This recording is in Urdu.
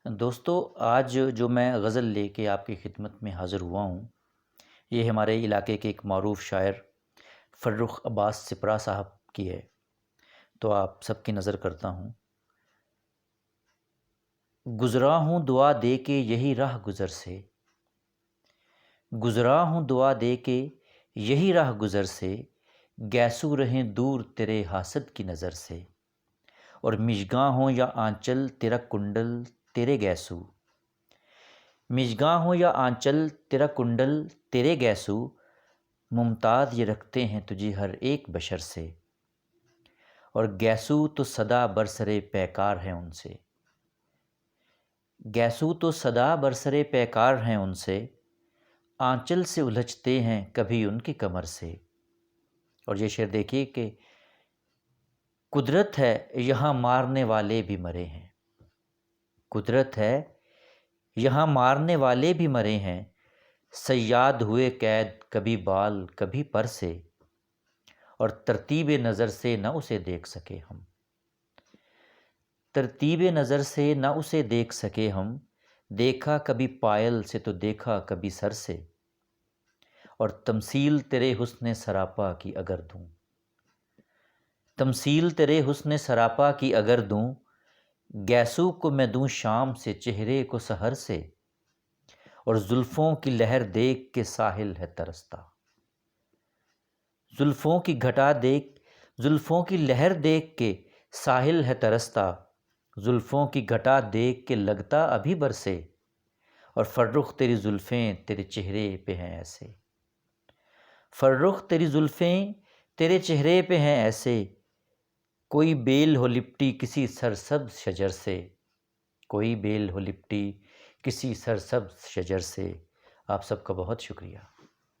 دوستو، آج جو میں غزل لے کے آپ کی خدمت میں حاضر ہوا ہوں، یہ ہمارے علاقے کے ایک معروف شاعر فرخ عباس سپرا صاحب کی ہے، تو آپ سب کی نظر کرتا ہوں۔ گزرا ہوں دعا دے کے یہی راہ گزر سے، گزرا ہوں دعا دے کے یہی راہ گزر سے، گیسو رہیں دور تیرے حاسد کی نظر سے، اور مژگاں ہوں یا آنچل تیرا کنڈل تیرے گیسو، مژگاں ہوں یا آنچل تیرا کنڈل تیرے گیسو، ممتاز یہ رکھتے ہیں تجھے ہر ایک بشر سے، اور گیسو تو صدا برسرے پیکار ہیں ان سے، گیسو تو صدا برسرے پیکار ہیں ان سے، آنچل سے الجھتے ہیں کبھی ان کی کمر سے۔ اور یہ شعر دیکھیے کہ قدرت ہے یہاں مارنے والے بھی مرے ہیں، قدرت ہے یہاں مارنے والے بھی مرے ہیں، صیاد ہوئے قید کبھی بال کبھی پر سے، اور ترتیب نظر سے نہ اسے دیکھ سکے ہم، ترتیب نظر سے نہ اسے دیکھ سکے ہم، دیکھا کبھی پائل سے تو دیکھا کبھی سر سے، اور تمثیل تیرے حسن سراپا کی اگر دوں، تمثیل تیرے حسن سراپا کی اگر دوں، گیسو کو میں دوں شام سے چہرے کو سحر سے، اور زلفوں کی لہر دیکھ کے ساحل ہے ترستا، زلفوں کی گھٹا دیکھ، زلفوں کی لہر دیکھ کے ساحل ہے ترستا، زلفوں کی گھٹا دیکھ کے لگتا ابھی برسے، اور فرخ تیری زلفیں تیرے چہرے پہ ہیں ایسے، فرخ تیری زلفیں تیرے چہرے پہ ہیں ایسے، کوئی بیل ہو لپٹی کسی سرسبز شجر سے، کوئی بیل ہو لپٹی کسی سرسبز شجر سے۔ آپ سب کا بہت شکریہ۔